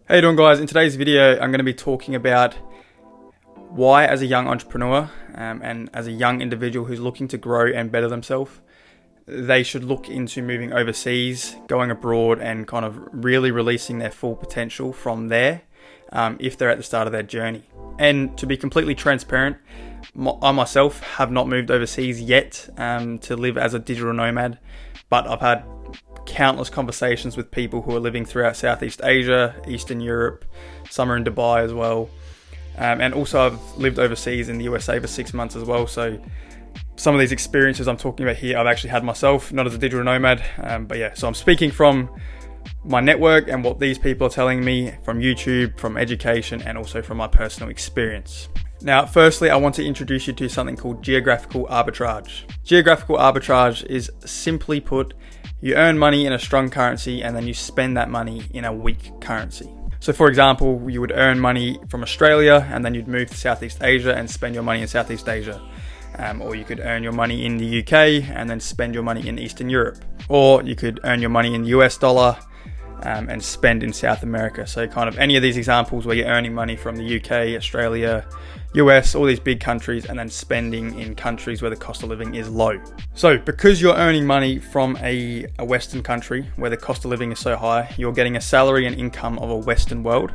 How you doing, guys? In today's video, I'm going to be talking about why, as a young entrepreneur and as a young individual who's looking to grow and better themselves, they should look into moving overseas, going abroad, and kind of really releasing their full potential from there if they're at the start of their journey. And to be completely transparent, I myself have not moved overseas yet to live as a digital nomad, but I've had countless conversations with people who are living throughout Southeast Asia, Eastern Europe, some are in Dubai as well. And also I've lived overseas in the USA for 6 months as well. So some of these experiences I'm talking about here, I've actually had myself, not as a digital nomad. But yeah, so I'm speaking from my network and what these people are telling me from YouTube, from education, and also from my personal experience. Now, firstly, I want to introduce you to something called geographical arbitrage. Geographical arbitrage is, simply put, you earn money in a strong currency and then you spend that money in a weak currency. So for example, you would earn money from Australia and then you'd move to Southeast Asia and spend your money in Southeast Asia. Or you could earn your money in the UK and then spend your money in Eastern Europe. Or you could earn your money in the US dollar and spend in South America. So kind of any of these examples where you're earning money from the UK, Australia, US, all these big countries, and then spending in countries where the cost of living is low. So because you're earning money from a Western country where the cost of living is so high, you're getting a salary and income of a Western world,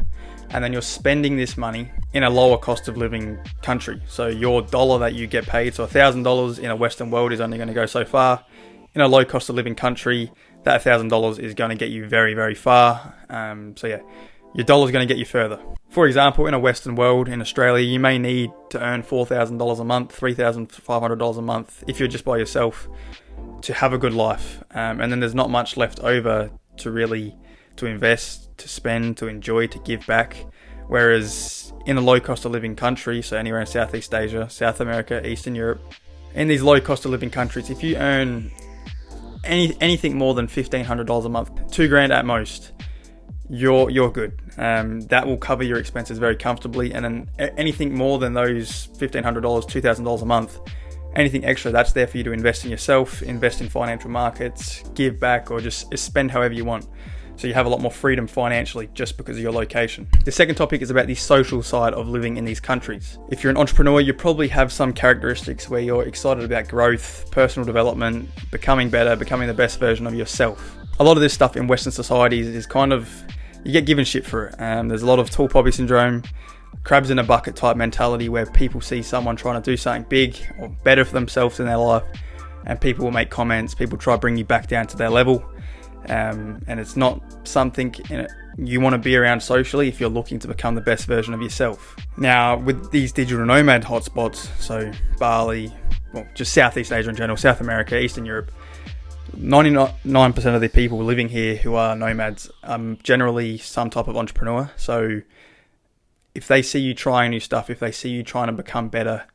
and then you're spending this money in a lower cost of living country. So your dollar that you get paid, so $1,000 in a Western world is only going to go so far. In a low cost of living country, that $1,000 is going to get you very, very far. So yeah, your dollar is going to get you further. For example, in a Western world, in Australia, you may need to earn $4,000 a month, $3,500 a month if you're just by yourself to have a good life. And then there's not much left over to invest, to spend, to enjoy, to give back. Whereas in a low cost of living country, so anywhere in Southeast Asia, South America, Eastern Europe, in these low cost of living countries, if you earn anything more than $1,500 a month, $2,000 at most, you're good. That will cover your expenses very comfortably. And then anything more than those $1,500, $2,000 a month, anything extra, that's there for you to invest in yourself, invest in financial markets, give back, or just spend however you want. So you have a lot more freedom financially just because of your location. The second topic is about the social side of living in these countries. If you're an entrepreneur, you probably have some characteristics where you're excited about growth, personal development, becoming better, becoming the best version of yourself. A lot of this stuff in Western societies is kind of, you get given shit for it. There's a lot of tall poppy syndrome, crabs in a bucket type mentality where people see someone trying to do something big or better for themselves in their life, and people will make comments, people try to bring you back down to their level. And it's not something you want to be around socially if you're looking to become the best version of yourself. Now, with these digital nomad hotspots, so Bali, well, just Southeast Asia in general, South America, Eastern Europe, 99% of the people living here who are nomads are generally some type of entrepreneur. So if they see you trying new stuff, if they see you trying to become better,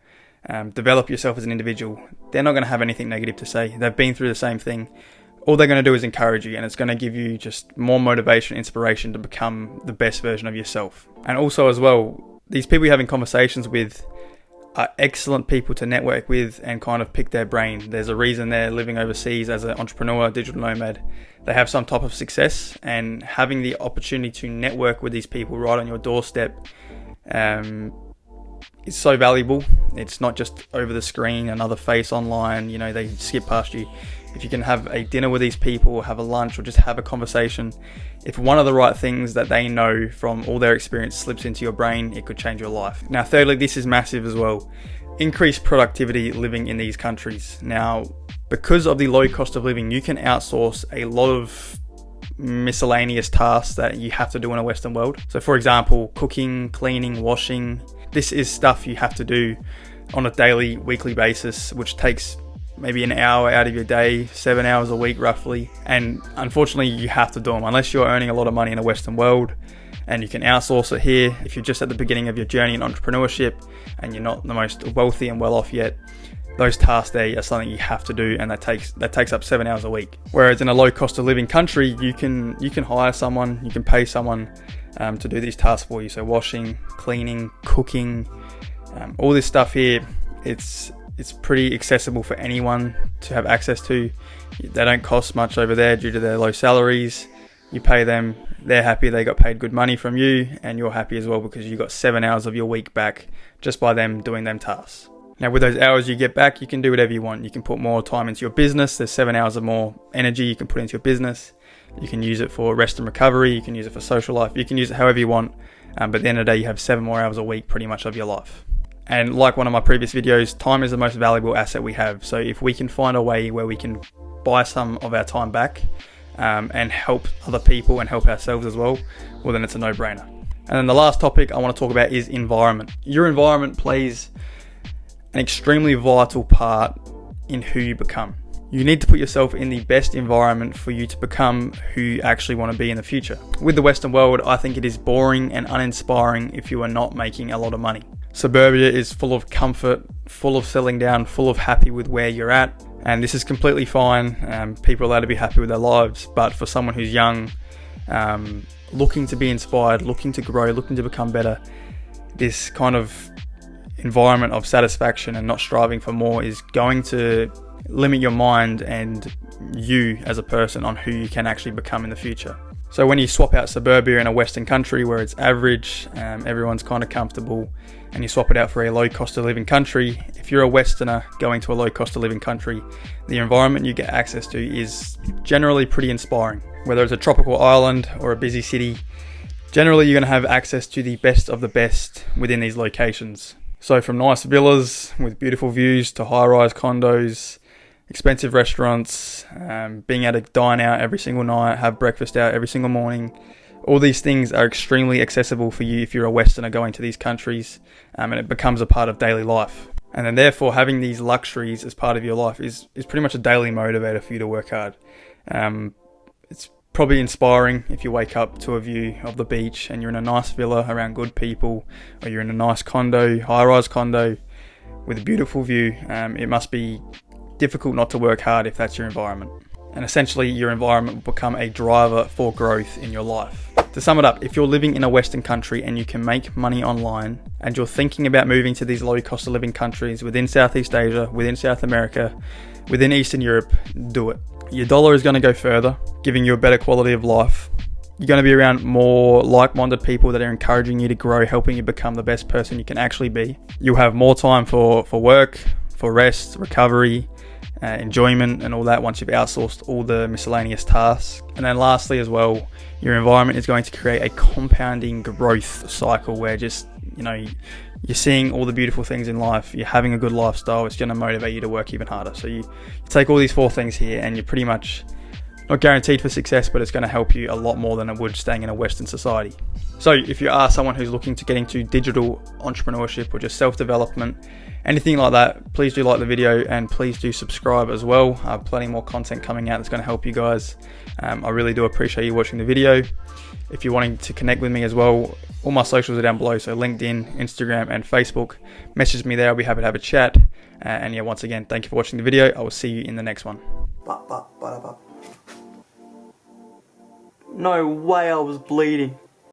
develop yourself as an individual, they're not going to have anything negative to say. They've been through the same thing. All they're going to do is encourage you, and it's going to give you just more motivation, inspiration to become the best version of yourself. And also as well, these people you're having conversations with are excellent people to network with and kind of pick their brain. There's a reason they're living overseas as an entrepreneur, digital nomad. They have some type of success, and having the opportunity to network with these people right on your doorstep is so valuable. It's not just over the screen, another face online, they skip past you. If you can have a dinner with these people, or have a lunch, or just have a conversation, if one of the right things that they know from all their experience slips into your brain, it could change your life. Now, thirdly, this is massive as well. Increased productivity living in these countries. Now, because of the low cost of living, you can outsource a lot of miscellaneous tasks that you have to do in a Western world. So for example, cooking, cleaning, washing, this is stuff you have to do on a daily, weekly basis, which takes maybe an hour out of your day, 7 hours a week roughly. And unfortunately, you have to do them unless you're earning a lot of money in the Western world and you can outsource it here. If you're just at the beginning of your journey in entrepreneurship and you're not the most wealthy and well off yet, those tasks there are something you have to do, and that takes up 7 hours a week. Whereas in a low cost of living country, you can hire someone, you can pay someone to do these tasks for you. So washing, cleaning, cooking, all this stuff here, it's pretty accessible for anyone to have access to. They don't cost much over there due to their low salaries. You pay them, they're happy, they got paid good money from you, and you're happy as well because you got 7 hours of your week back just by them doing them tasks. Now with those hours you get back, you can do whatever you want. You can put more time into your business. There's 7 hours of more energy you can put into your business. You can use it for rest and recovery. You can use it for social life. You can use it however you want. But at the end of the day, you have 7 more hours a week pretty much of your life. And like one of my previous videos, time is the most valuable asset we have. So if we can find a way where we can buy some of our time back and help other people and help ourselves as well, well then it's a no-brainer. And then the last topic I want to talk about is environment. Your environment plays an extremely vital part in who you become. You need to put yourself in the best environment for you to become who you actually want to be in the future. With the Western world, I think it is boring and uninspiring if you are not making a lot of money. Suburbia is full of comfort, full of settling down, full of happy with where you're at. And this is completely fine. People are allowed to be happy with their lives. But for someone who's young, looking to be inspired, looking to grow, looking to become better, this kind of environment of satisfaction and not striving for more is going to limit your mind and you as a person on who you can actually become in the future. So when you swap out suburbia in a Western country where it's average, everyone's kind of comfortable, and you swap it out for a low cost of living country, if you're a Westerner going to a low cost of living country, the environment you get access to is generally pretty inspiring. Whether it's a tropical island or a busy city, generally you're going to have access to the best of the best within these locations. So from nice villas with beautiful views to high-rise condos, expensive restaurants, being able to dine out every single night, have breakfast out every single morning. All these things are extremely accessible for you if you're a Westerner going to these countries, and it becomes a part of daily life. And then therefore having these luxuries as part of your life is pretty much a daily motivator for you to work hard. It's probably inspiring if you wake up to a view of the beach and you're in a nice villa around good people, or you're in a nice condo, high-rise condo with a beautiful view. It must be difficult not to work hard if that's your environment. And essentially your environment will become a driver for growth in your life. To sum it up, if you're living in a Western country and you can make money online and you're thinking about moving to these low cost of living countries within Southeast Asia, within South America, within Eastern Europe, do it. Your dollar is going to go further, giving you a better quality of life. You're going to be around more like-minded people that are encouraging you to grow, helping you become the best person you can actually be. You'll have more time for work, for rest, recovery, enjoyment and all that once you've outsourced all the miscellaneous tasks. And then lastly as well, your environment is going to create a compounding growth cycle where just, you're seeing all the beautiful things in life, you're having a good lifestyle, it's going to motivate you to work even harder. So you take all these 4 things here and you're pretty much not guaranteed for success, but it's going to help you a lot more than it would staying in a Western society. So if you are someone who's looking to get into digital entrepreneurship or just self-development, anything like that, please do like the video and please do subscribe as well. I have plenty more content coming out that's going to help you guys. I really do appreciate you watching the video. If you're wanting to connect with me as well, all my socials are down below, so LinkedIn, Instagram and Facebook. Message me there, I'll be happy to have a chat. And yeah, once again, thank you for watching the video. I will see you in the next one. No way I was bleeding.